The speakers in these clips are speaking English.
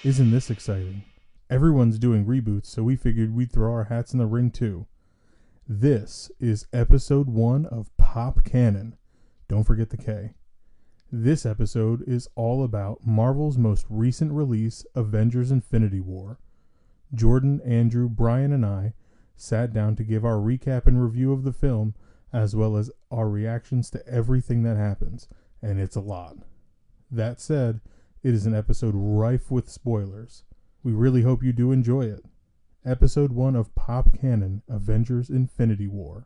Isn't this exciting? Everyone's doing reboots, so we figured we'd throw our hats in the ring too. This is episode 1 of Pop Kannon. Don't forget the K. This episode is all about Marvel's most recent release, Avengers Infinity War. Jordan, Andrew, Brian, and I sat down to give our recap and review of the film, as well as our reactions to everything that happens, and it's a lot. That said, it is an episode rife with spoilers. We really hope you do enjoy it. Episode 1 of Pop Kannon, Avengers Infinity War.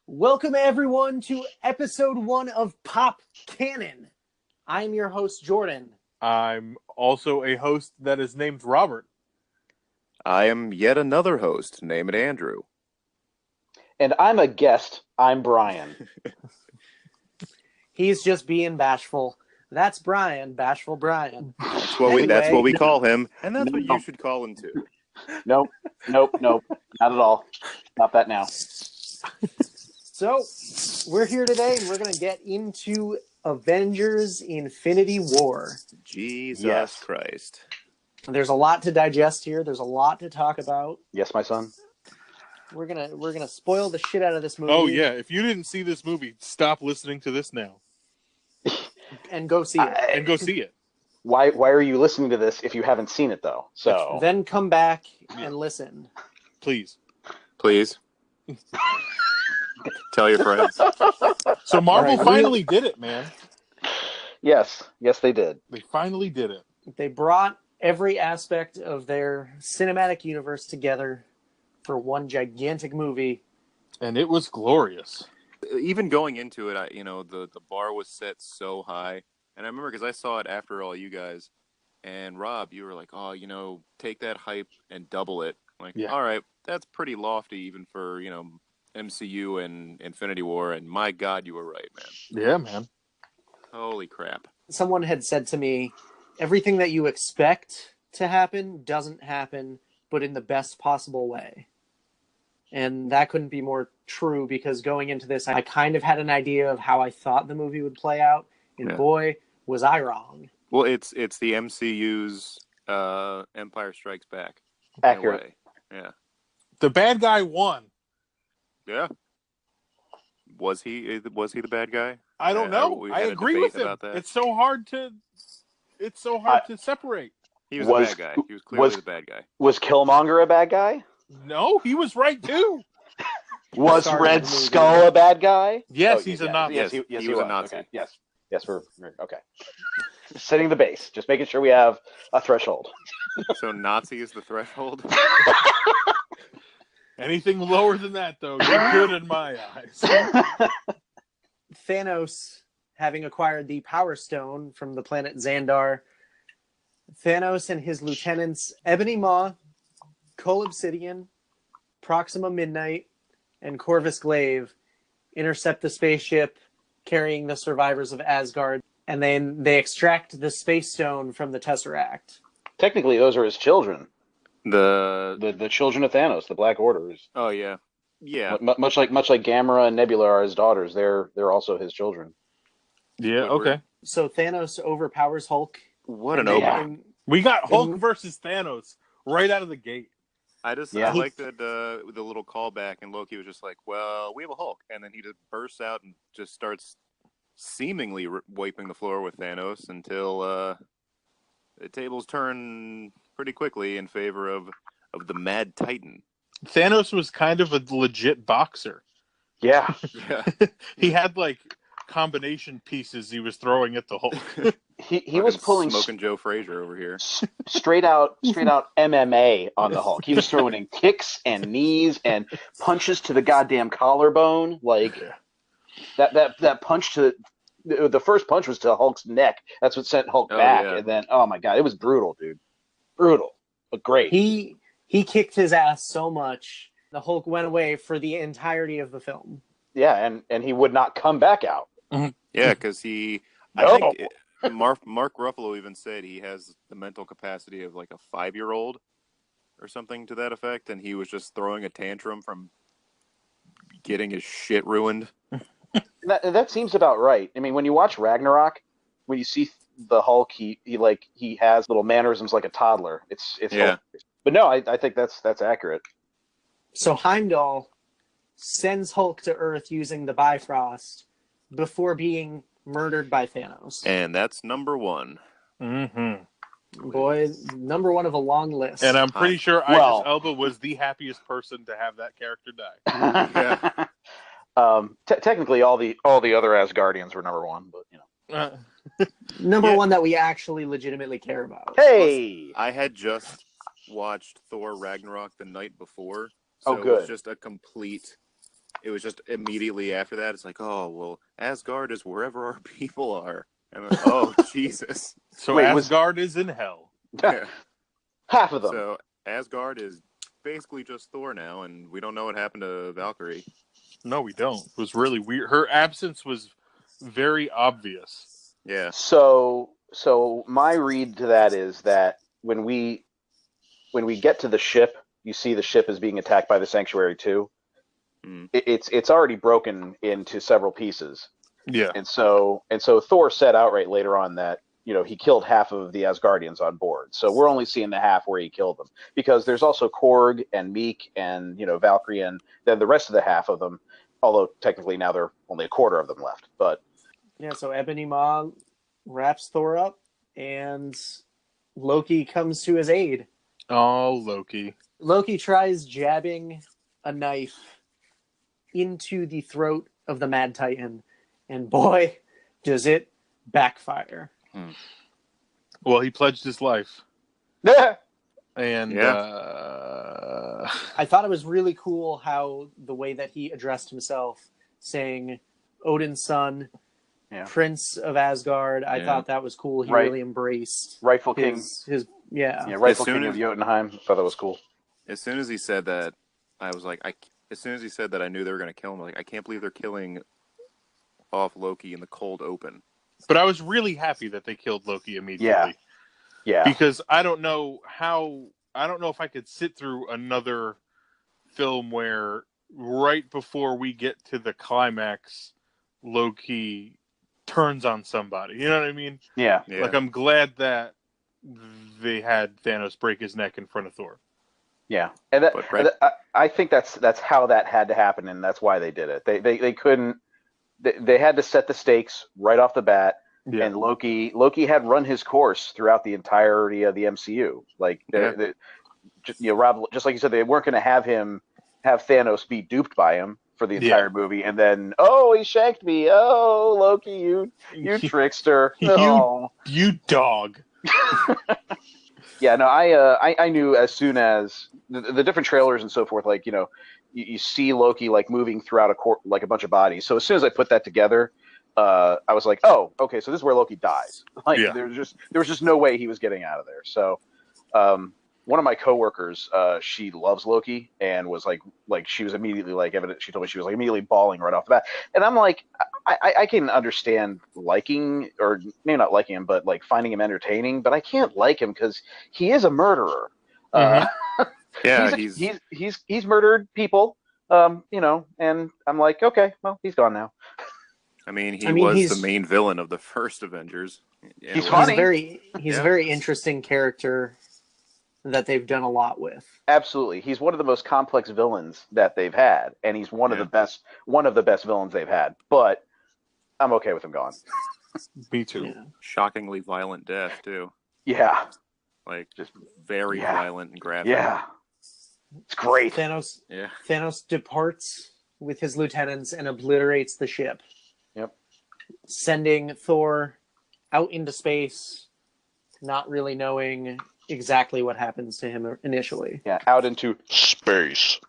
Welcome everyone to episode 1 of Pop Kannon. I'm your host, Jordan. I'm also a host that is named Robert. I am yet another host, named Andrew. And I'm a guest. I'm Brian. He's just being bashful. That's Brian, bashful Brian. That's what we call him, and that's what you should call him too. Nope, not at all. Not that now. So, we're here today, and we're going to get into Avengers Infinity War. Jesus Christ. There's a lot to digest here. There's a lot to talk about. Yes, my son. We're gonna spoil the shit out of this movie. Oh yeah, if you didn't see this movie, stop listening to this now. And go see it. Why are you listening to this if you haven't seen it though? So then come back and listen. Please. Tell your friends. So Marvel finally did it, man. Yes, they did. They finally did it. They brought every aspect of their cinematic universe together for one gigantic movie. And it was glorious. Even going into it, the bar was set so high. And I remember because I saw it after all you guys. And Rob, you were like, take that hype and double it. I'm like, all right, that's pretty lofty even for, MCU and Infinity War. And my God, you were right, man. Yeah, man. Holy crap. Someone had said to me, everything that you expect to happen doesn't happen, but in the best possible way. And that couldn't be more true because going into this, I kind of had an idea of how I thought the movie would play out. And boy, was I wrong. Well, it's the MCU's Empire Strikes Back. Accurate. Yeah. The bad guy won. Yeah. Was he the bad guy? I don't know. I agree with him. It's so hard to separate. He was a bad guy. He was clearly the bad guy. Was Killmonger a bad guy? No, he was right too. Was Red Skull a bad guy? Yes, he's a Nazi. Yes, he was a Nazi. Okay. Yes, we're okay. Setting the base, just making sure we have a threshold. So Nazi is the threshold? Anything lower than that, though, you're good in my eyes. Thanos, having acquired the Power Stone from the planet Xandar, Thanos and his lieutenants Ebony Maw, Cull Obsidian, Proxima Midnight, and Corvus Glaive intercept the spaceship carrying the survivors of Asgard, and then they extract the Space Stone from the Tesseract. Technically, those are his children. The children of Thanos, the Black Orders. Oh yeah. Much like Gamora and Nebula are his daughters, they're also his children. Yeah. Okay. So Thanos overpowers Hulk. What an opening! We got Hulk versus Thanos right out of the gate. I like that the little callback, and Loki was just like, "Well, we have a Hulk," and then he just bursts out and just starts seemingly wiping the floor with Thanos until the tables turn pretty quickly in favor of the Mad Titan. Thanos was kind of a legit boxer. Yeah. He had like combination pieces he was throwing at the Hulk. he was pulling smoking Joe Frazier over here. straight out MMA on the Hulk. He was throwing in kicks and knees and punches to the goddamn collarbone. Like that punch to the first punch was to Hulk's neck. That's what sent Hulk back. Yeah. And then oh my God, it was brutal, dude. Brutal, but great. He kicked his ass so much the Hulk went away for the entirety of the film. Yeah, and he would not come back out. Mm-hmm. Yeah, because I think Mark Ruffalo even said he has the mental capacity of like a 5-year-old. or something to that effect, and he was just throwing a tantrum from getting his shit ruined. That seems about right. I mean, when you watch Ragnarok, when you see the Hulk, he has little mannerisms like a toddler. It's Yeah. hilarious. But no, I think that's accurate. So Heimdall sends Hulk to Earth using the Bifrost before being murdered by Thanos. And that's number one. Mm-hmm. Boy, number one of a long list. And I'm pretty sure Well- Idris Elba was the happiest person to have that character die. Technically, all the other Asgardians were number one, but you know. Number Yeah. one that we actually legitimately care about. Hey, I had just watched Thor Ragnarok the night before, so Oh, it good. was just a complete. It was just immediately after that. It's like, oh well, Asgard is wherever our people are, and I'm like, oh Jesus. So Wait, was- Asgard is in hell. Yeah. half of them. So Asgard is basically just Thor now, and we don't know what happened to Valkyrie. No, we don't. It was really weird. Her absence was very obvious. Yeah. So my read to that is that when we get to the ship, you see the ship is being attacked by the Sanctuary too. Mm. It's already broken into several pieces, Yeah. and so Thor said outright later on that he killed half of the Asgardians on board. So we're only seeing the half where he killed them, because there's also Korg and Meek and Valkyrie, and then the rest of the half of them. Although technically now there are only a quarter of them left, but Yeah, so Ebony Maw wraps Thor up, and Loki comes to his aid. Oh, Loki. Loki tries jabbing a knife into the throat of the Mad Titan, and boy, does it backfire. Well, he pledged his life. yeah, And I thought it was really cool how the way that he addressed himself, saying Odin's son, Yeah. Prince of Asgard. I Yeah. thought that was cool. He Right. really embraced rightful king, his yeah. rightful As soon king as- of Jotunheim. I thought that was cool. As soon as he said that, I was like, as soon as he said that, I knew they were going to kill him. Like, I can't believe they're killing off Loki in the cold open. but I was really happy that they killed Loki immediately. Yeah, Because I don't know if I could sit through another film where right before we get to the climax, Loki turns on somebody. You know what I mean? yeah. Yeah. Like, I'm glad that they had Thanos break his neck in front of Thor. Yeah, and that, But right- I think that's how that had to happen, and that's why they did it. They couldn't. They had to set the stakes right off the bat, Yeah. and Loki had run his course throughout the entirety of the MCU. Like, Rob, just like you said, they weren't going to have Thanos be duped by him for the entire movie, and then he shanked me. Oh, Loki, you trickster. No. You dog. Yeah, no, I knew as soon as the different trailers and so forth, like, you see Loki like moving throughout like a bunch of bodies. So as soon as I put that together, I was like, oh, okay, so this is where Loki dies. Like, Yeah. there was just no way he was getting out of there. So, one of my coworkers, she loves Loki, and was like she was immediately she told me she was like immediately bawling right off the bat. And I'm like, I can understand liking, or maybe not liking him, but like finding him entertaining, but I can't like him because he is a murderer. Yeah, He's murdered people, and I'm like, okay, well, he's gone now. I mean, I mean, was he's- the main villain of the first Avengers. He's He's funny. he's Yeah. a very interesting character that they've done a lot with. Absolutely, he's one of the most complex villains that they've had, and he's one of the best villains they've had. But I'm okay with him gone. Me too. Yeah. Shockingly violent death too. Yeah, Like, Just- very yeah. violent and graphic. yeah, it's great. Yeah. Thanos departs with his lieutenants and obliterates the ship. Yep. Sending Thor out into space, not really knowing exactly what happens to him initially. Yeah, out into space.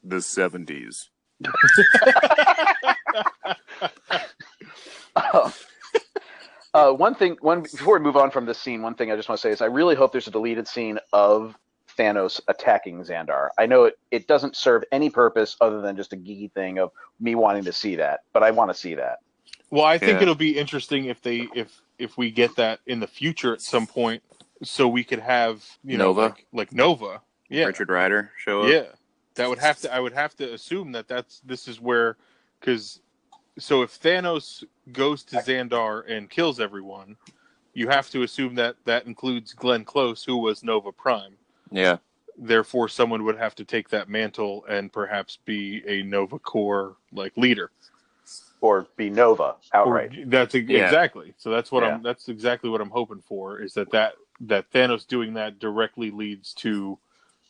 The 70s. Before we move on from this scene, one thing I just want to say is I really hope there's a deleted scene of Thanos attacking Xandar. I know it doesn't serve any purpose other than just a geeky thing of me wanting to see that, but I want to see that. Well, I think Yeah. it'll be interesting if we get that in the future at some point, so we could have Nova? like Nova. Yeah, Richard Rider show up. yeah. That would have to. I would have to assume that this is where, because so if Thanos goes to Xandar and kills everyone, you have to assume that that includes Glenn Close, who was Nova Prime. Yeah. Therefore, someone would have to take that mantle and perhaps be a Nova Corps like leader, Or be Nova outright. Exactly. So that's what Yeah. that's exactly what I'm hoping for. Is that Thanos doing that directly leads to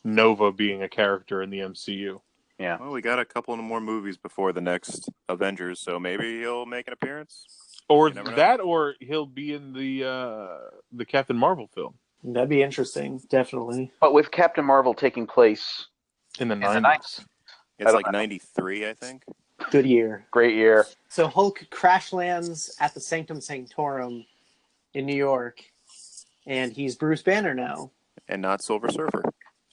Nova being a character in the MCU. Yeah. Well, we got a couple more movies before the next Avengers, so maybe he'll make an appearance. Or You never know. that, or he'll be in the Captain Marvel film That'd be interesting, definitely. But with Captain Marvel taking place in the the 90s. It's like 93, I think. Good year. great year. So Hulk crash lands at the Sanctum Sanctorum in New York, and he's Bruce Banner now. And not Silver Surfer.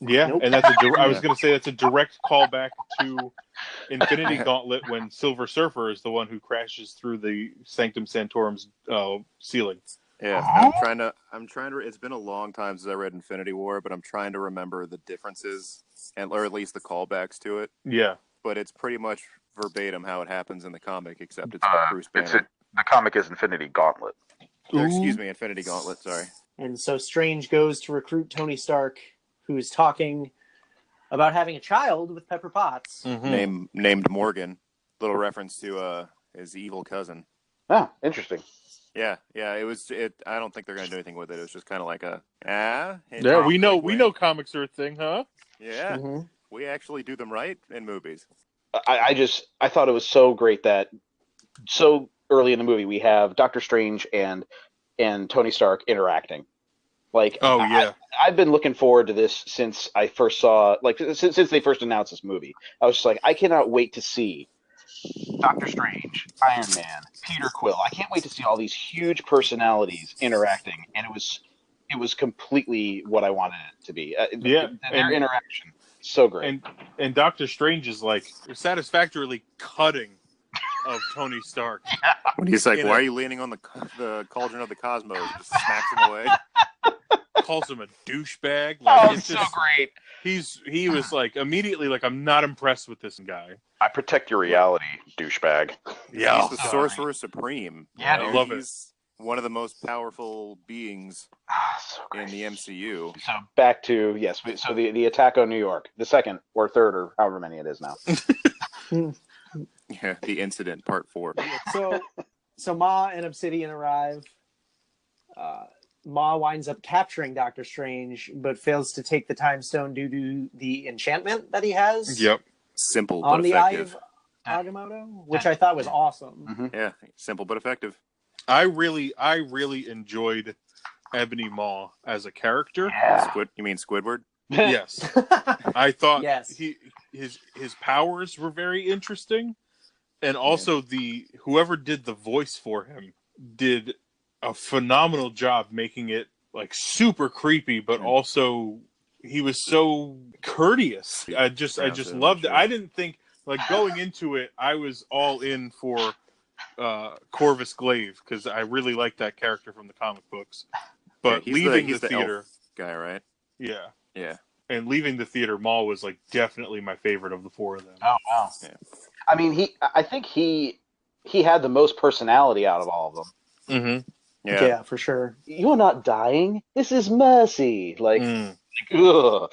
Yeah, Nope. and I was going to say that's a direct callback to Infinity Gauntlet when Silver Surfer is the one who crashes through the Sanctum Sanctorum's ceiling. Yeah, I'm trying to. It's been a long time since I read Infinity War, but I'm trying to remember the differences or at least the callbacks to it. Yeah, But it's pretty much verbatim how it happens in the comic, except it's Bruce Banner. The comic is Infinity Gauntlet. Or, excuse me, Infinity Gauntlet. Sorry. And so Strange goes to recruit Tony Stark, who's talking about having a child with Pepper Potts. Mm-hmm. Named Morgan. Little reference to his evil cousin. Ah, interesting. Yeah. It was. I don't think they're gonna do anything with it. It was just kind of like Yeah, we know comics are a thing, huh? Yeah, Mm-hmm. we actually do them right in movies. I thought it was so great that so early in the movie we have Doctor Strange and Tony Stark interacting. Like, Oh yeah, I've been looking forward to this since I first saw, like, since they first announced this movie. I was just like, I cannot wait to see Doctor Strange, Iron Man, Peter Quill. I can't wait to see all these huge personalities interacting, and it was completely what I wanted it to be. Their interaction, so great. and Doctor Strange is like satisfactorily cutting of Tony Stark. When he's like, "Why are you leaning on the cauldron of the cosmos?" Just smacks him away. Calls him a douchebag. Like, It's so great. He was like immediately like, I'm not impressed with this guy. I protect your reality, douchebag. Yeah, He's the Sorcerer Supreme. Yeah, you know? I love it. He's one of the most powerful beings So in great. the MCU. So back to the attack on New York, the second or third or however many it is now. Yeah, the incident, part 4. So Ma and Obsidian arrive. Ma winds up capturing Doctor Strange, but fails to take the Time Stone due to the enchantment that he has. Yep. Simple On but the Eye effective. of Agamotto, which I thought was awesome. Yeah, simple but effective. I really enjoyed Ebony Maw as a character. Yeah. You mean Squidward? Yes. I thought Yes. his powers were very interesting, and also whoever did the voice for him did a phenomenal job making it like super creepy, but also he was so courteous. I just loved it. I didn't think, like, going into it, I was all in for Corvus Glaive because I really like that character from the comic books. But he's leaving the the theater, elf guy, right? yeah. And Leaving the theater, Maul was like definitely my favorite of the four of them. Oh wow. Yeah. I mean, I think he had the most personality out of all of them. Mm-hmm. Yeah, for sure. You're not dying. This is mercy. Like, Mm. ugh.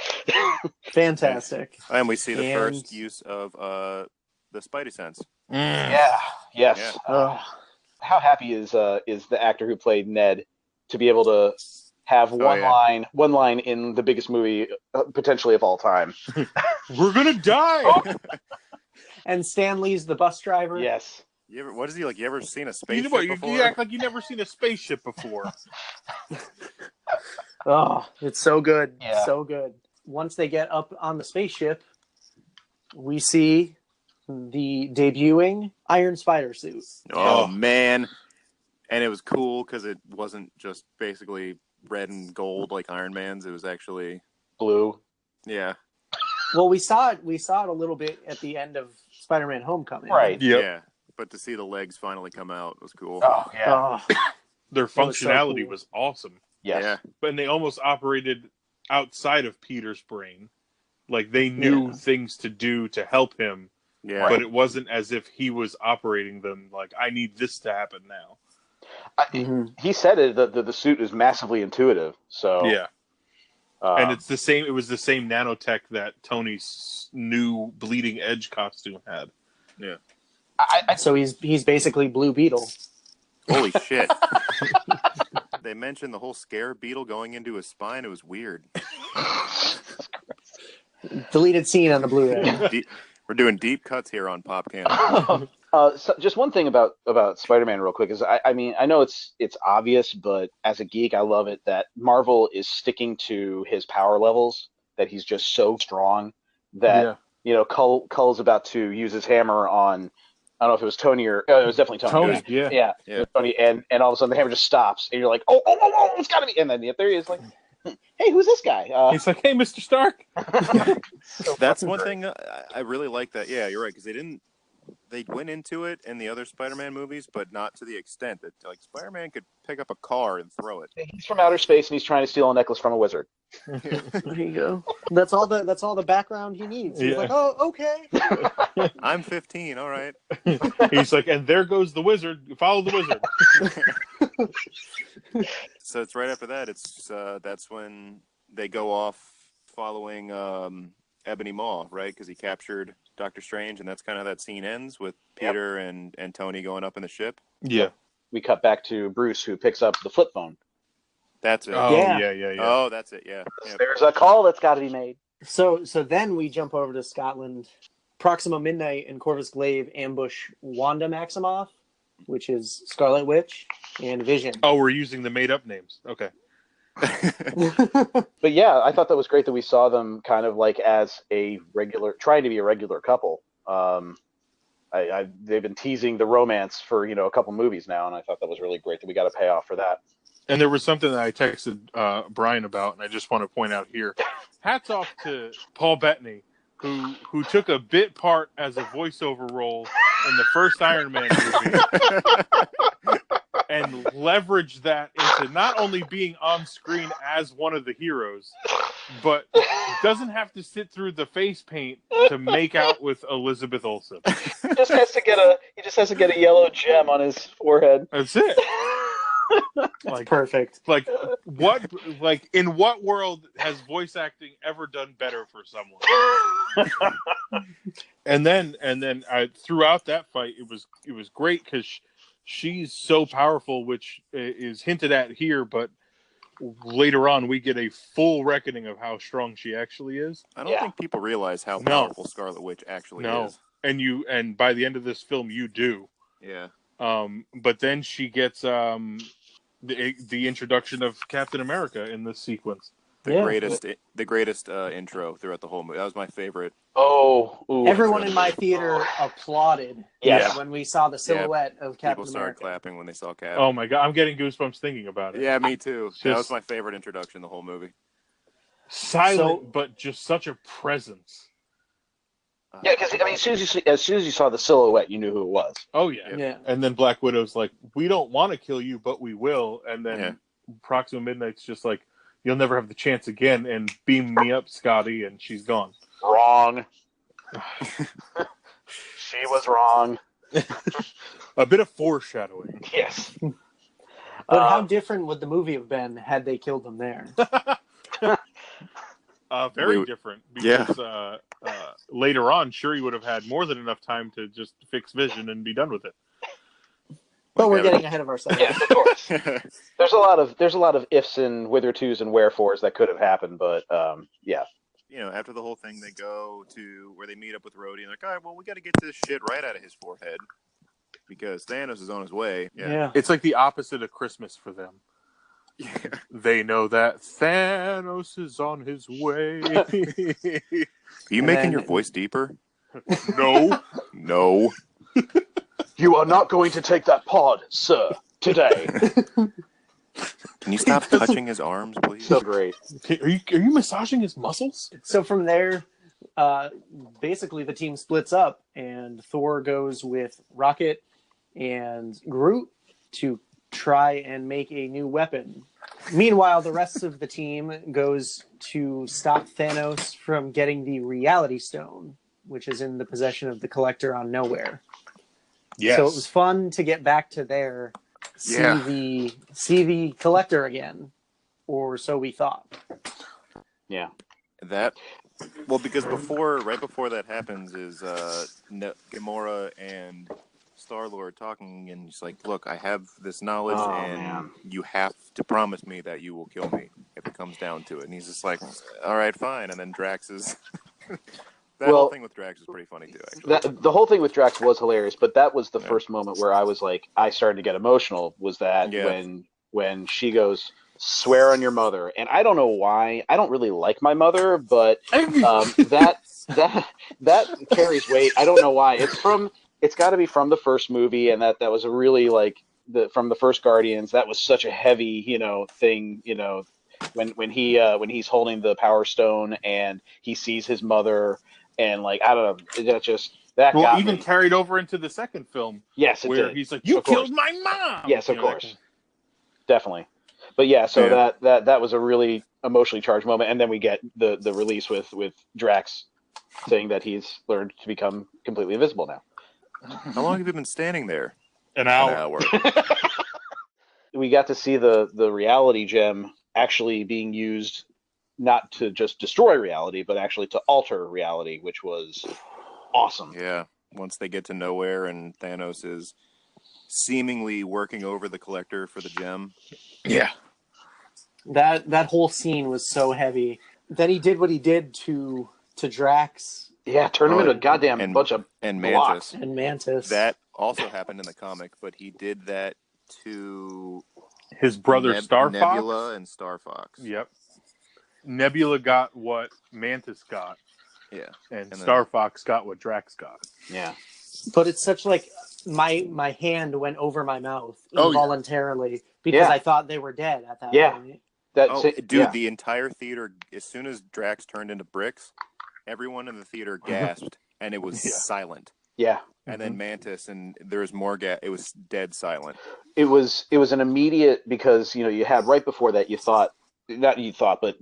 Fantastic. And we see the And- first use of the Spidey sense. Yeah. Yes. Yeah. Ugh. How happy is the actor who played Ned to be able to have one line in the biggest movie potentially of all time? We're gonna die. And Stan Lee's the bus driver. Yes. What is he like? You ever seen a spaceship You before? act like you never seen a spaceship before. Oh, it's so good. Yeah. So good. Once they get up on the spaceship, we see the debuting Iron Spider suit. Oh, man. And it was cool because it wasn't just basically red and gold like Iron Man's. It was actually Blue. yeah. Well, we saw it a little bit at the end of Spider-Man Homecoming. Right. Yep. Yeah. But to see the legs finally come out was cool. Oh yeah. Oh, Their was so functionality cool. was awesome. Yes. Yeah. But they almost operated outside of Peter's brain. Like they knew things to do to help him, Yeah. but it wasn't as if he was operating them. Like, I need this to happen now. He said it that the suit is massively intuitive. So Yeah. And it's the same. It was the same nanotech that Tony's new Bleeding Edge costume had. Yeah. So he's basically Blue Beetle. Holy shit. They mentioned the whole scare beetle going into his spine. It was weird. Deleted scene on the Blu-ray. We're doing deep cuts here on Pop Cannon. So just one thing about Spider-Man real quick is I mean, I know it's obvious, but as a geek, I love it that Marvel is sticking to his power levels, that he's just so strong that, you know, Cull's about to use his hammer on, I don't know if it was Tony or, it was definitely Tony. Yeah. It was Tony, and all of a sudden the hammer just stops, and you're like, oh, it's gotta be, and then there he is like, hey, who's this guy? He's like, hey, Mr. Stark. So That's one thing I really like that. Yeah, you're right, because they went into it in the other Spider-Man movies, but not to the extent that, like, Spider-Man could pick up a car and throw it. he's from outer space and he's trying to steal a necklace from a wizard. There you go. That's all the background he needs. He's like, oh, okay. I'm 15, all right. He's like, and there goes the wizard. Follow the wizard. So it's right after that. That's when they go off following Ebony Maw, right? Because he captured Doctor Strange, and that's kind of how that scene ends with Peter and Tony going up in the ship. Yeah. We cut back to Bruce, who picks up the flip phone. That's it. Oh, Yeah. yeah. Oh, that's it. Yeah. Yep. There's a call that's got to be made. So then we jump over to Scotland. Proxima Midnight and Corvus Glaive ambush Wanda Maximoff, which is Scarlet Witch, and Vision. Oh, we're using the made-up names. Okay. But yeah, I thought that was great that we saw them kind of like as trying to be a regular couple. They've been teasing the romance for, you know, a couple movies now, and I thought that was really great that we got a payoff for that. And there was something that I texted Brian about, and I just want to point out here. Hats off to Paul Bettany, who took a bit part as a voiceover role in the first Iron Man movie and leveraged that into not only being on screen as one of the heroes, but doesn't have to sit through the face paint to make out with Elizabeth Olsen. He just has to get a yellow gem on his forehead. That's it. Like, perfect. Like in what world has voice acting ever done better for someone? and then throughout that fight, it was great because she's so powerful, which is hinted at here, but later on we get a full reckoning of how strong she actually is. I don't think people realize how powerful Scarlet Witch actually is. And by the end of this film, you do. Yeah. But then she gets the introduction of Captain America in this sequence. The greatest intro throughout the whole movie. That was my favorite. Everyone in my theater applauded when we saw the silhouette of Captain America. People started clapping when they saw Cap. Oh my god, I'm getting goosebumps thinking about it. Yeah, me too. That was my favorite introduction in the whole movie. Silent, but just such a presence. Yeah, because I mean, as soon as you saw the silhouette, you knew who it was. Oh yeah. And then Black Widow's like, "We don't want to kill you, but we will." And then Proxima Midnight's just like, "You'll never have the chance again," and beam me up, Scotty, and she's gone. Wrong. She was wrong. A bit of foreshadowing. Yes. But how different would the movie have been had they killed him there? Very different. Because later on, Shuri would have had more than enough time to just fix Vision and be done with it. But we're getting ahead of ourselves. Yeah, of course. There's a lot of ifs and whithertos and wherefores that could have happened, but yeah. You know, after the whole thing, they go to where they meet up with Rhodey, and they're like, all right, well, we got to get this shit right out of his forehead because Thanos is on his way. Yeah. It's like the opposite of Christmas for them. Yeah. They know that Thanos is on his way. Are you making your voice deeper? No. No. You are not going to take that pod, sir, today. Can you stop touching his arms, please? So great. Are you massaging his muscles? So from there, basically the team splits up, and Thor goes with Rocket and Groot to try and make a new weapon Meanwhile, the rest of the team goes to stop Thanos from getting the Reality Stone, which is in the possession of the Collector on Nowhere. Yes. So it was fun to get back to there, see the Collector again, or so we thought. Yeah. Because right before that happens is Gamora and Star-Lord talking, and he's like, "Look, I have this knowledge, you have to promise me that you will kill me if it comes down to it." And he's just like, "All right, fine." And then Drax is whole thing with Drax is pretty funny too, actually. The whole thing with Drax was hilarious, but that was the first moment where I was like, I started to get emotional. Was that when she goes, "Swear on your mother," and I don't know why. I don't really like my mother, but that carries weight. I don't know why. It's got to be from the first movie, and that was a really from the first Guardians. That was such a heavy, thing. When he's holding the Power Stone and he sees his mother, and I don't know, that got even me. Carried over into the second film. Yes, it where did. He's like, "You killed my mom." Yes, of course, definitely. But yeah, so that was a really emotionally charged moment, and then we get the release with Drax saying that he's learned to become completely invisible now. How long have you been standing there? An hour. We got to see the reality gem actually being used not to just destroy reality, but actually to alter reality, which was awesome. Yeah, once they get to Nowhere and Thanos is seemingly working over the Collector for the gem. Yeah. That whole scene was so heavy. Then he did what he did to Drax. Yeah, turn him into a goddamn bunch of Mantis. And Mantis. That also happened in the comic, but he did that to his brother Star Fox? Nebula and Star Fox. Yep. Nebula got what Mantis got. Yeah. And Star Fox got what Drax got. Yeah. But it's such my hand went over my mouth involuntarily because I thought they were dead at that point. The entire theater, as soon as Drax turned into bricks, everyone in the theater gasped, and it was silent. Yeah. And then Mantis, and there was more it was dead silent. It was an immediate, because you had right before that but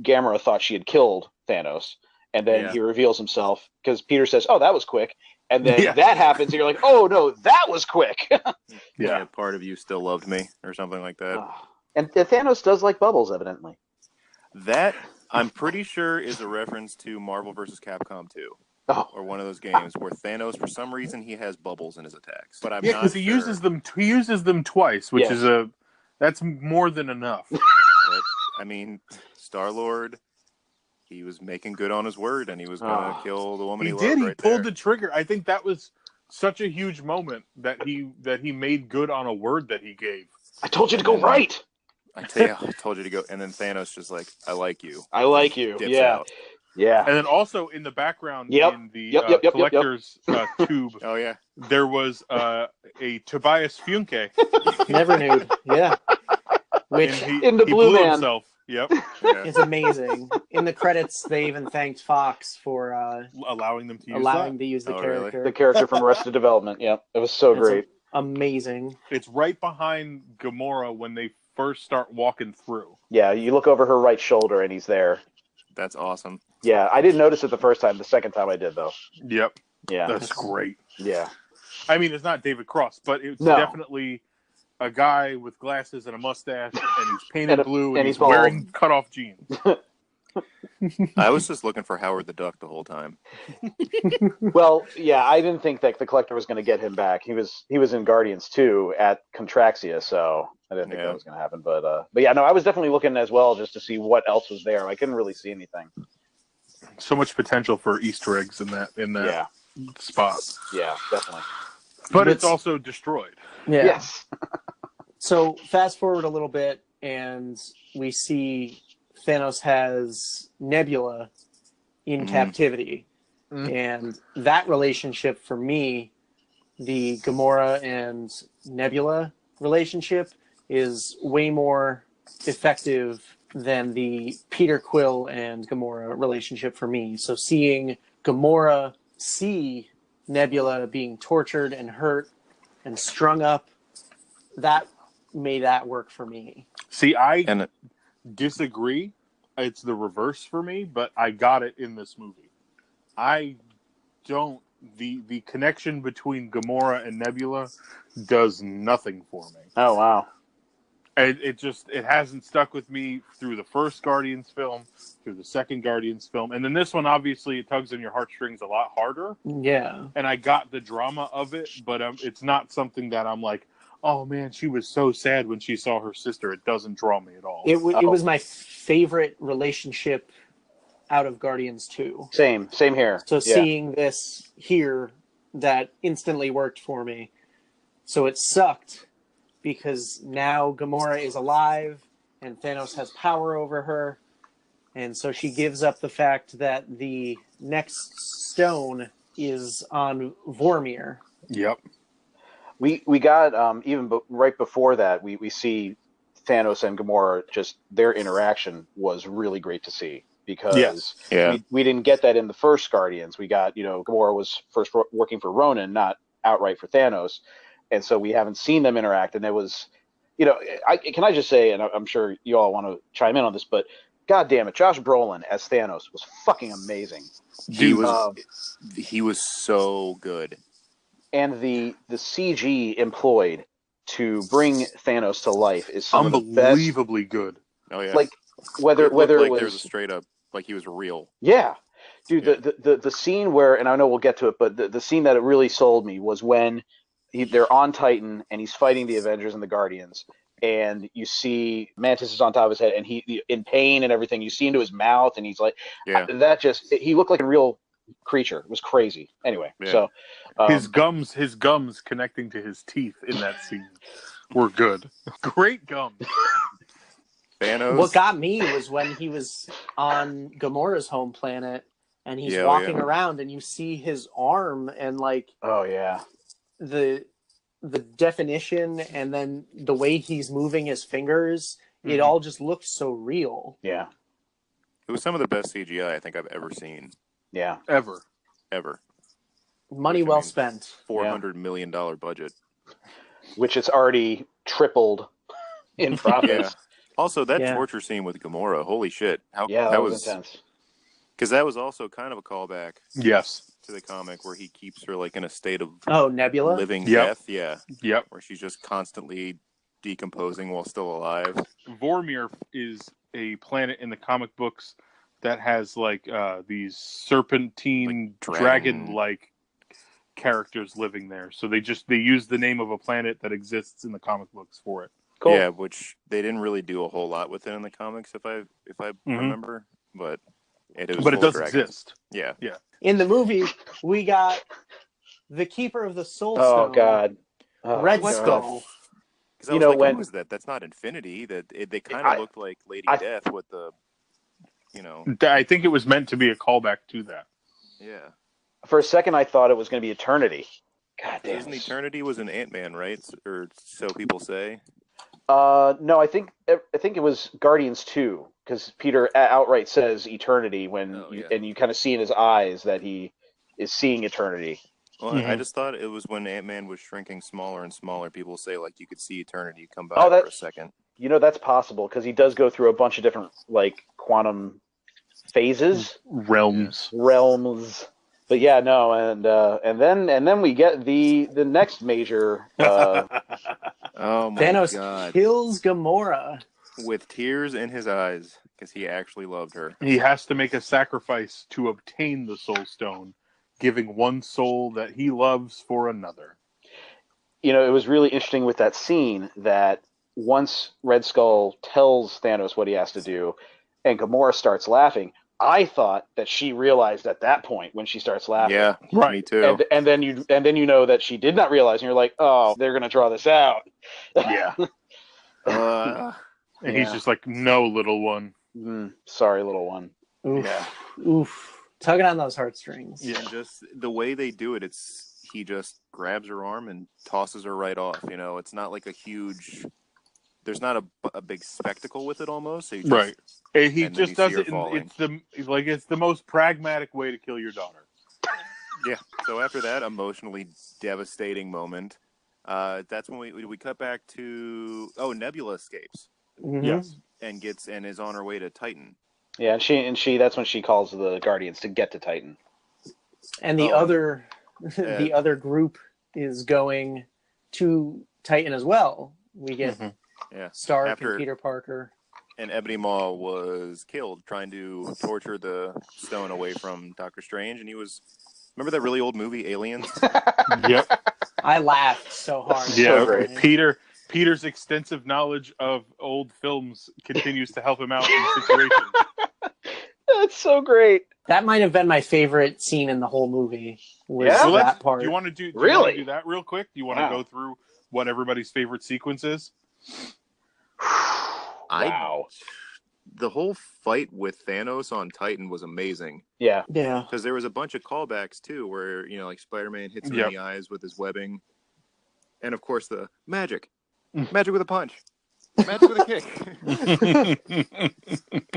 Gamora thought she had killed Thanos, and then he reveals himself because Peter says, "Oh, that was quick," and then that happens, and you're like, "Oh no, that was quick." Yeah, part of you still loved me, or something like that. And Thanos does like bubbles, evidently. That, I'm pretty sure, is a reference to Marvel vs. Capcom 2. Or one of those games where Thanos, for some reason, he has bubbles in his attacks. But I'm not because he uses them. He uses them twice, which is that's more than enough. But, I mean, Star-Lord, he was making good on his word, and he was going to kill the woman he loved. He pulled the trigger. I think that was such a huge moment that he made good on a word that he gave. I told you to go right. I told you to go. And then Thanos just like, "I like you. I like you." Dips yeah. out. Yeah. And then also in the background in the collector's tube, there was a Tobias Funke. Never knew. Yeah. Which in the Blue Man himself. Yep. It's amazing. In the credits, they even thanked Fox for allowing them to use the character. Really? The character from Arrested Development. Yeah, it was so great. Amazing. It's right behind Gamora when they first start walking through. Yeah, you look over her right shoulder and he's there. That's awesome. Yeah, I didn't notice it the first time. The second time I did, though. Yep. Yeah. That's great. Yeah. I mean, it's not David Cross, but it's definitely a guy with glasses and a mustache, and he's painted blue, and he's wearing cut-off jeans. I was just looking for Howard the Duck the whole time. Well, yeah, I didn't think that the Collector was going to get him back. He was in Guardians 2 at Contraxia, so I didn't think that was going to happen. But yeah, no, I was definitely looking as well just to see what else was there. I couldn't really see anything. So much potential for Easter eggs in that spot. Yeah, definitely. But it's also destroyed. Yeah. Yes. So fast forward a little bit, and we see Thanos has Nebula in captivity. And that relationship, for me, the Gamora and Nebula relationship, is way more effective than the Peter Quill and Gamora relationship for me. So seeing Gamora see Nebula being tortured and hurt and strung up, that made that work for me. See, I And disagree. It's the reverse for me, but I got it in this movie. I don't. The connection between Gamora and Nebula does nothing for me. Oh wow. It hasn't stuck with me through the first Guardians film, through the second Guardians film, and then this one obviously it tugs on your heartstrings a lot harder. Yeah. And I got the drama of it, but it's not something that I'm like, oh man, she was so sad when she saw her sister. It doesn't draw me at all. It was my favorite relationship out of Guardians 2. Same here. So Yeah. seeing this here, that instantly worked for me. So it sucked because now Gamora is alive and Thanos has power over her. And so she gives up the fact that the next stone is on Vormir. Yep. We got right before that we see Thanos and Gamora, just their interaction was really great to see, because we didn't get that in the first Guardians. We got, Gamora was first working for Ronan, not outright for Thanos, and so we haven't seen them interact. And it was, can I just say, and I'm sure you all want to chime in on this, but God damn it, Josh Brolin as Thanos was fucking amazing. He was so good. And the CG employed to bring Thanos to life is some of the best. Unbelievably good. Oh yeah. Like whether it was there was a straight up, like he was real. Yeah. Dude, the scene where, and I know we'll get to it, but the scene that it really sold me was when they're on Titan and he's fighting the Avengers and the Guardians, and you see Mantis is on top of his head and he in pain and everything. You see into his mouth and he's like, he looked like a real creature. It was crazy. Anyway, so his gums connecting to his teeth in that scene were good. Great gums. Thanos. What got me was when he was on Gamora's home planet and he's walking around and you see his arm and like the definition and then the way he's moving his fingers, it all just looked so real. Yeah. It was some of the best CGI I think I've ever seen. Yeah. Ever. Money well spent. $400 million budget. Which it's already tripled in profits. Also, that torture scene with Gamora, holy shit. That was intense. Because that was also kind of a callback. Yes. To the comic where he keeps her like in a state of Nebula? living death. Yeah. Yep. Where she's just constantly decomposing while still alive. Vormir is a planet in the comic books that has like these serpentine dragon-like characters living there. So they use the name of a planet that exists in the comic books for it. Cool. Yeah, which they didn't really do a whole lot with it in the comics, if I remember. But it does exist. Yeah. In the movie, we got the Keeper of the Soul Stone. Oh God, Red Skull. Because I was like, who is that? That's not Infinity. They kind of looked like Lady Death with the, I think it was meant to be a callback to that. Yeah. For a second, I thought it was going to be Eternity. God damn. Isn't Eternity was an Ant-Man, right? Or so people say. No, I think it was Guardians 2, because Peter outright says Eternity and you kind of see in his eyes that he is seeing Eternity. Well, I just thought it was when Ant-Man was shrinking smaller and smaller. People say like you could see Eternity come by for a second. That's possible, because he does go through a bunch of different like quantum phases, realms. But yeah, no, and then we get the next major. Oh my Thanos God! Kills Gamora with tears in his eyes because he actually loved her. He has to make a sacrifice to obtain the Soul Stone, giving one soul that he loves for another. It was really interesting with that scene that once Red Skull tells Thanos what he has to do, and Gamora starts laughing. I thought that she realized at that point when she starts laughing. Yeah, right. Me too. And then you know that she did not realize, and you're like, oh, they're gonna draw this out. Yeah. And he's just like, no, little one. Sorry, little one. Oof. Yeah. Oof. Tugging on those heartstrings. Yeah, just the way they do it, he just grabs her arm and tosses her right off. It's not like a huge. There's not a big spectacle with it almost. So right. He just does it. It's the most pragmatic way to kill your daughter. Yeah. So after that emotionally devastating moment, that's when we cut back to Nebula escapes. Mhm. Yes. and is on her way to Titan. Yeah, and she that's when she calls the Guardians to get to Titan. And the Oh, other the other group is going to Titan as well. We get Yeah. Stark and Peter Parker. And Ebony Maw was killed trying to torture the stone away from Doctor Strange, and he was. Remember that really old movie, Aliens? Yep. I laughed so hard. So great. Peter's extensive knowledge of old films continues to help him out in situations. That's so great. That might have been my favorite scene in the whole movie. Was Yeah? Well, that part? Do you want to do Really? that real quick? Do you want to go through what everybody's favorite sequence is? Wow. The whole fight with Thanos on Titan was amazing. Yeah. Yeah. Because there was a bunch of callbacks too, where like Spider-Man hits him in the eyes with his webbing, and of course the magic with a punch, magic with a kick.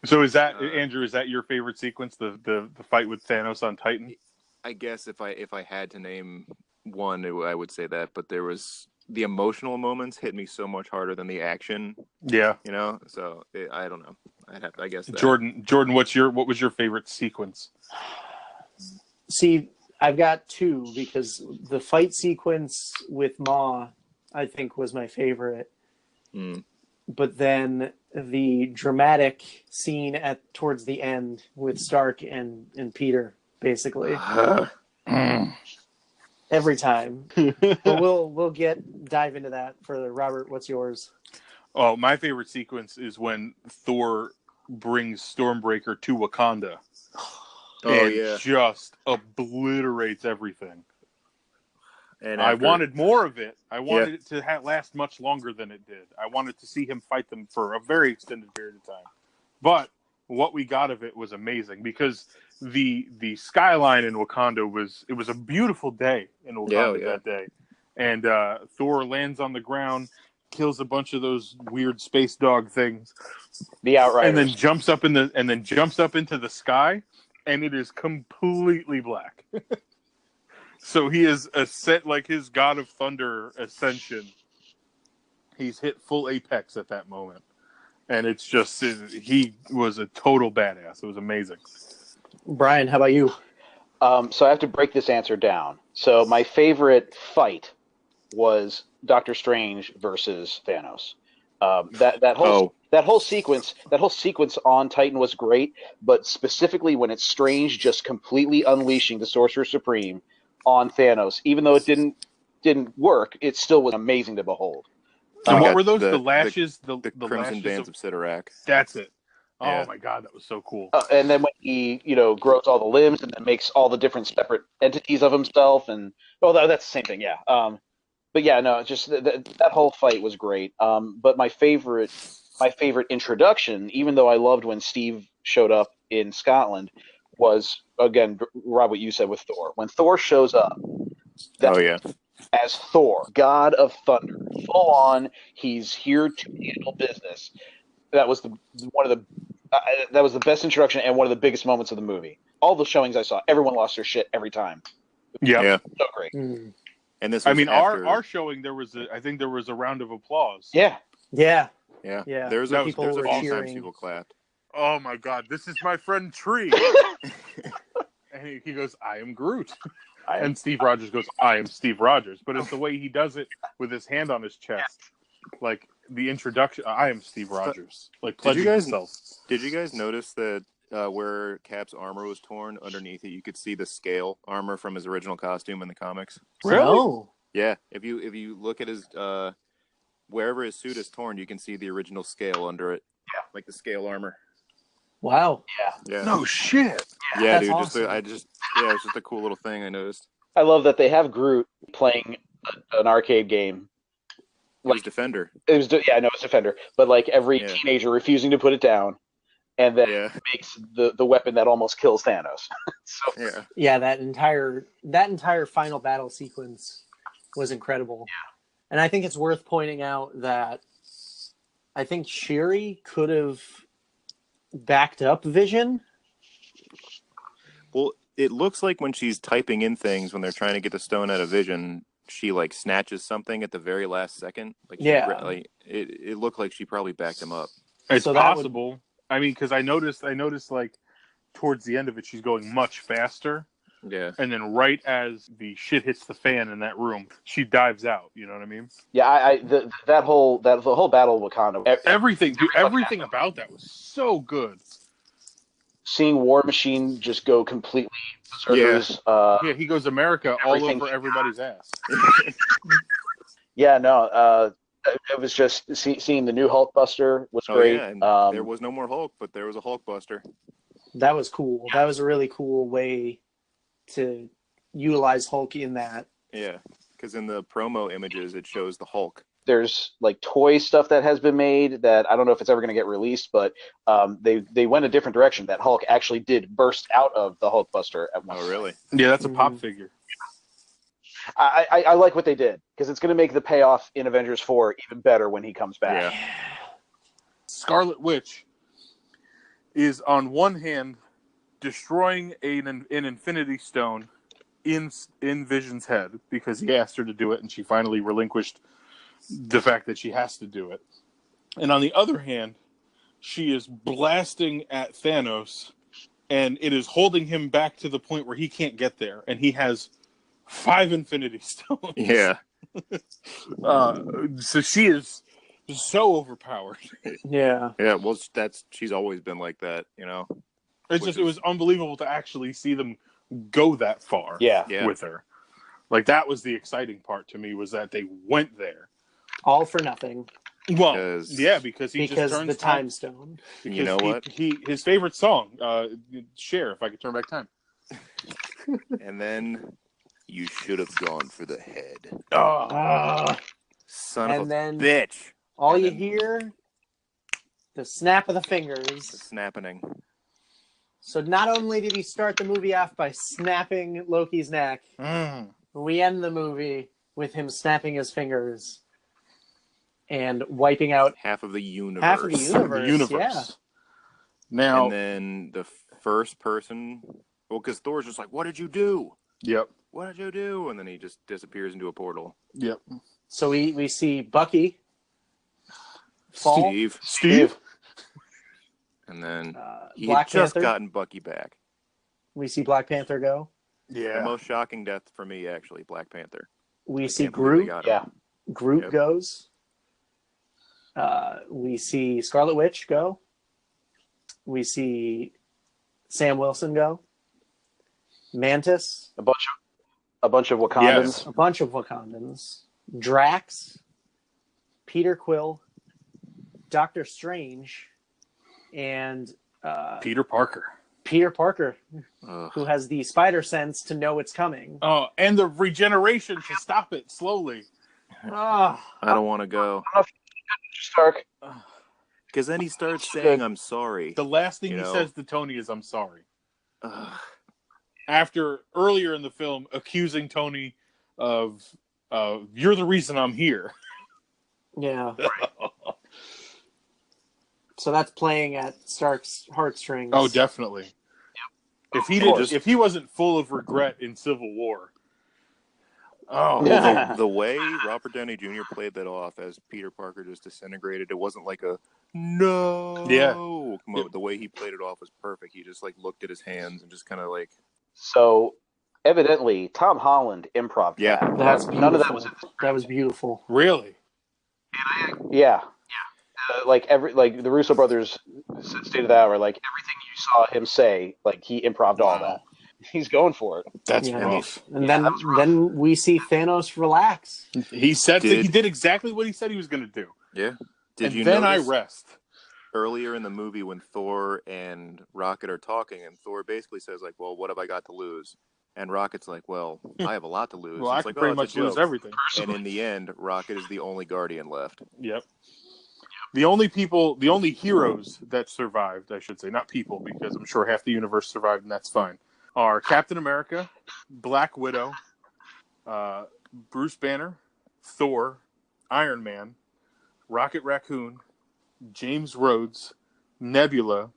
So is that Andrew? Is that your favorite sequence? The fight with Thanos on Titan? I guess if I had to name one, I would say that. But there was the emotional moments hit me so much harder than the action. Yeah. So I don't know. I guess that. Jordan, what was your favorite sequence? See, I've got two because the fight sequence with Maw, I think, was my favorite. But then the dramatic scene towards the end with Stark and Peter, basically. Every time. But we'll dive into that further. Robert, what's yours? Oh, my favorite sequence is when Thor brings Stormbreaker to Wakanda. Just obliterates everything. And I wanted more of it. I wanted it to last much longer than it did. I wanted to see him fight them for a very extended period of time. But what we got of it was amazing because the skyline in Wakanda was a beautiful day in Wakanda that day. And Thor lands on the ground, kills a bunch of those weird space dog things. The Outriders. And then jumps up into the sky, and it is completely black. So he is set like his God of Thunder ascension. He's hit full apex at that moment. And it's just, he was a total badass. It was amazing. Brian, how about you? So I have to break this answer down. So my favorite fight was Doctor Strange versus Thanos. That whole sequence on Titan was great, but specifically when it's Strange just completely unleashing the Sorcerer Supreme on Thanos, even though it didn't work, it still was amazing to behold. And what were those? The lashes? The Crimson lashes Bands of Sidorak. That's it. Yeah. Oh my god, that was so cool. And then when he, grows all the limbs and then makes all the different separate entities of himself, and that's the same thing, yeah. But yeah, no, just that whole fight was great. But my favorite introduction, even though I loved when Steve showed up in Scotland, was again, Rob, what you said with Thor. When Thor shows up, as Thor, God of Thunder, full on, he's here to handle business. That was that was the best introduction and one of the biggest moments of the movie. All the showings I saw, everyone lost their shit every time. Yeah. So great. And this was our showing, I think there was a round of applause. Yeah. There's a few times people clapped. Oh my god, this is my friend Tree. And he goes, I am Groot. And Steve Rogers goes, I am Steve Rogers. But it's the way he does it with his hand on his chest. Like the introduction, I am Steve Rogers. Like pledging himself. Did you guys notice that where Cap's armor was torn, underneath it, you could see the scale armor from his original costume in the comics? Really? No. Yeah. If you look at his wherever his suit is torn, you can see the original scale under it. Yeah. Like the scale armor. Wow. Yeah. No shit. Yeah, dude. Awesome. It was just a cool little thing I noticed. I love that they have Groot playing an arcade game. It was Defender. It was Defender. But like every teenager refusing to put it down, and then makes the weapon that almost kills Thanos. That entire final battle sequence was incredible. Yeah. And I think it's worth pointing out that I think Shuri could have backed up Vision. Well, it looks like when she's typing in things when they're trying to get the stone out of Vision, she like snatches something at the very last second. Like it looked like she probably backed him up. It's So possible. I mean, because I noticed like towards the end of it, she's going much faster. Yeah. And then right as the shit hits the fan in that room, she dives out. You know what I mean? Yeah, the whole battle of Wakanda, Everything about that was so good. Seeing War Machine just go completely berserkers. Yeah, he goes America all over everybody's ass. Yeah, no, it was just seeing the new Hulkbuster was great. Yeah, and there was no more Hulk, but there was a Hulkbuster. That was cool. That was a really cool way to utilize Hulk in that. Yeah, because in the promo images, it shows the Hulk. There's like toy stuff that has been made that I don't know if it's ever going to get released, but they went a different direction. That Hulk actually did burst out of the Hulkbuster at one. Oh, really? Yeah, that's a pop figure. I like what they did because it's going to make the payoff in Avengers 4 even better when he comes back. Yeah. Scarlet Witch is on one hand destroying an Infinity Stone in Vision's head because he asked her to do it, and she finally relinquished the fact that she has to do it. And on the other hand, she is blasting at Thanos, and it is holding him back to the point where he can't get there, and he has 5 Infinity Stones. Yeah. So she is so overpowered. Yeah. Yeah, well, she's always been like that, you know? It was unbelievable to actually see them go that far with her. Like, that was the exciting part to me, was that they went there. All for nothing. Well, because he just turns the time stone. You know what? His favorite song, Share, if I could turn back time. And then you should have gone for the head. Son of a bitch. All you hear, the snap of the fingers. The snapping. So not only did he start the movie off by snapping Loki's neck, we end the movie with him snapping his fingers and wiping out half of the universe. Yeah. Now, and then the first person, because Thor's just like, "What did you do?" Yep. What did you do? And then he just disappears into a portal. Yep. So we see Bucky fall. Steve. And then he Black had just Panther. gotten Bucky back. We see Black Panther go. Yeah. The most shocking death for me, actually, Black Panther. We see Groot. Groot Yep. goes. We see Scarlet Witch go. We see Sam Wilson go. Mantis. A bunch of Wakandans. Yes. A bunch of Wakandans. Drax. Peter Quill. Doctor Strange. And Peter Parker. Peter Parker, Ugh. who has the spider sense to know it's coming. Oh, and the regeneration to stop it slowly. Oh, I don't want to go. Stark. Because then he starts saying, "I'm sorry." The last thing he says to Tony is, "I'm sorry." After earlier in the film accusing Tony of, "You're the reason I'm here." yeah. So that's playing at Stark's heartstrings. Oh, definitely. Yep. If he wasn't full of regret in Civil War. Oh, Yeah. The way Robert Downey Jr. played that off as Peter Parker just disintegrated, it wasn't like a no. Yeah. The way he played it off was perfect. He just like looked at his hands and just kind of like. So evidently, Tom Holland improv. Yeah, that's beautiful. None of that was. That was beautiful. Really? Yeah. The Russo brothers stated that, or like everything you saw him say, like he improv'd all that. He's going for it. That's rough. And then we see Thanos relax. He said he did exactly what he said he was going to do. Yeah. Then I rest. Earlier in the movie when Thor and Rocket are talking, and Thor basically says like, "Well, what have I got to lose?" And Rocket's like, "Well, I have a lot to lose." Well, I it's can like, pretty much lose everything. And in the end, Rocket is the only Guardian left. Yep. The only heroes that survived, I should say, not people, because I'm sure half the universe survived, and that's fine, are Captain America, Black Widow, Bruce Banner, Thor, Iron Man, Rocket Raccoon, James Rhodes, Nebula,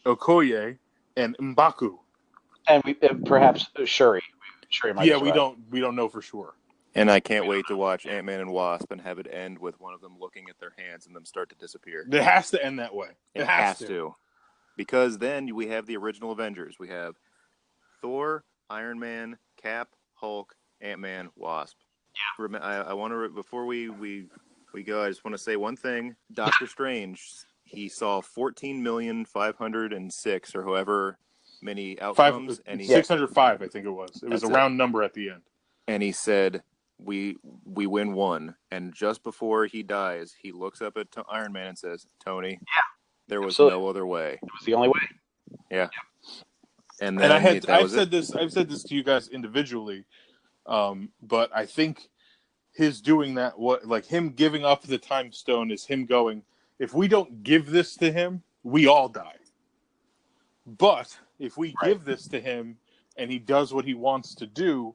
Okoye, and M'Baku. And perhaps Shuri. Shuri might. Yeah, we don't know for sure. And I can't wait to watch Ant-Man and Wasp and have it end with one of them looking at their hands and them start to disappear. It has to end that way. It has to. Because then we have the original Avengers. We have Thor, Iron Man, Cap, Hulk, Ant-Man, Wasp. Yeah. I want to, before we go, I just want to say one thing. Doctor Strange, he saw 14,506,000 or however many outcomes. And 605, I think it was. It was a round number at the end. And he said, we win one. And just before he dies, he looks up at Iron Man and says, Tony, there was no other way. It was the only way. Yeah. And then I've said this to you guys individually, but I think his doing that, him giving up the time stone is him going, if we don't give this to him, we all die. But if we give this to him and he does what he wants to do,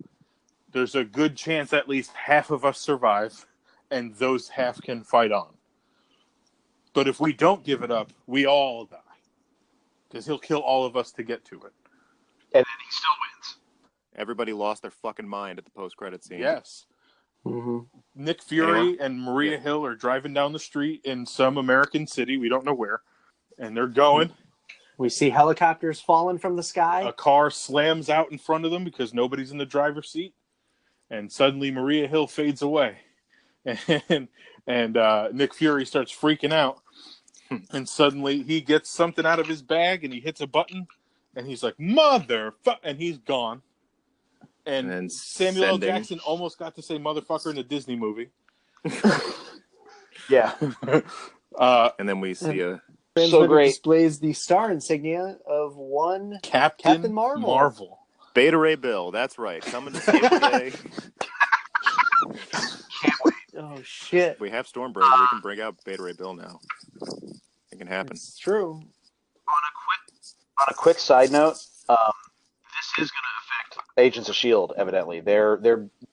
there's a good chance at least half of us survive, and those half can fight on. But if we don't give it up, we all die. Because he'll kill all of us to get to it. And then he still wins. Everybody lost their fucking mind at the post-credit scene. Yes. Mm-hmm. Nick Fury and Maria Hill are driving down the street in some American city, we don't know where, and they're going. We see helicopters falling from the sky. A car slams out in front of them because nobody's in the driver's seat, and suddenly Maria Hill fades away. And Nick Fury starts freaking out, and suddenly he gets something out of his bag, and he hits a button, and he's like, motherfucker, and he's gone. And Samuel L. Jackson almost got to say motherfucker in a Disney movie. Yeah. And then we see so great displays the star insignia of one Captain Marvel. Beta Ray Bill, that's right. Coming to save the day. Can't wait. Oh shit. If we have Stormbreaker, we can bring out Beta Ray Bill now. It can happen. It's true. On a quick side note, this is going to affect Agents of S.H.I.E.L.D., evidently. They're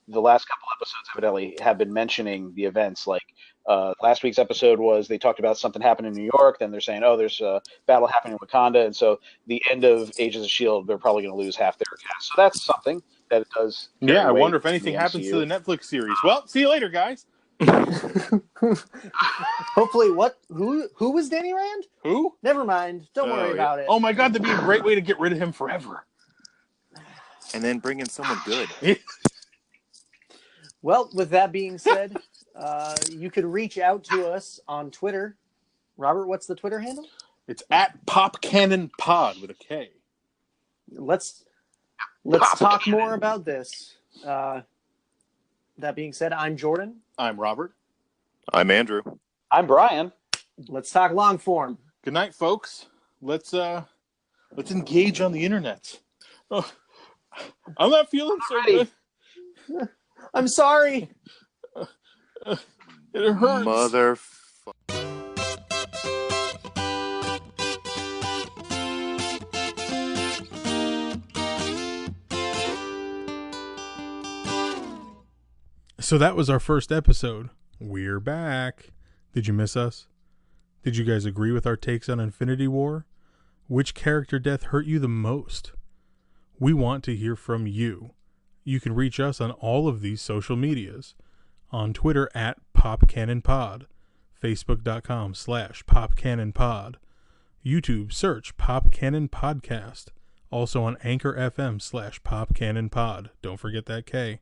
the last couple episodes, evidently, have been mentioning the events. Like, last week's episode was they talked about something happening in New York. Then they're saying, oh, there's a battle happening in Wakanda. And so the end of Agents of S.H.I.E.L.D., they're probably going to lose half their cast. So that's something that it does. Yeah, I wonder if anything happens to the Netflix series. Well, see you later, guys. Hopefully, who was Danny Rand? Who? Never mind. Don't worry about it. Oh my god, that'd be a great way to get rid of him forever. And then bring in someone good. Well, with that being said, you can reach out to us on Twitter. Robert, what's the Twitter handle? It's at PopCannonPod with a K. Let's talk more about this. That being said, I'm Jordan. I'm Robert. I'm Andrew. I'm Brian. Let's talk long form. Good night, folks. Let's engage on the internet. Oh, I'm not feeling so good. I'm sorry. It hurts. Motherfucker. So that was our first episode. We're back. Did you miss us? Did you guys agree with our takes on Infinity War? Which character death hurt you the most? We want to hear from you. You can reach us on all of these social medias. On Twitter at PopCannonPod, Facebook.com/PopCannonPod, YouTube search Pop Cannon Podcast, also on Anchor FM/PopCannonPod. Don't forget that K.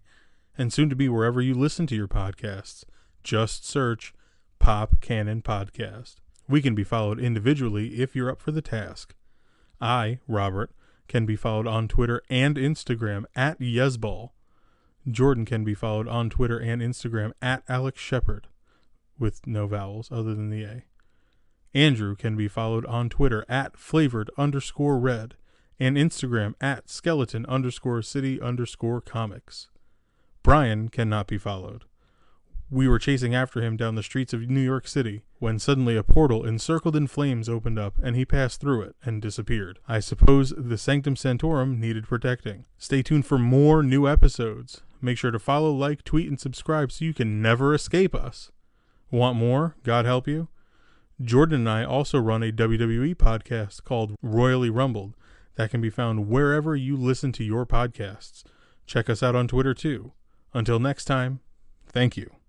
And soon to be wherever you listen to your podcasts. Just search Pop Cannon Podcast. We can be followed individually if you're up for the task. I, Robert, can be followed on Twitter and Instagram at Yesball. Jordan can be followed on Twitter and Instagram at Alex Shepard, with no vowels other than the A. Andrew can be followed on Twitter at flavored_red and Instagram at skeleton_city_comics. Brian cannot be followed. We were chasing after him down the streets of New York City when suddenly a portal encircled in flames opened up and he passed through it and disappeared. I suppose the Sanctum Sanctorum needed protecting. Stay tuned for more new episodes. Make sure to follow, like, tweet, and subscribe so you can never escape us. Want more? God help you? Jordan and I also run a WWE podcast called Royally Rumbled that can be found wherever you listen to your podcasts. Check us out on Twitter too. Until next time, thank you.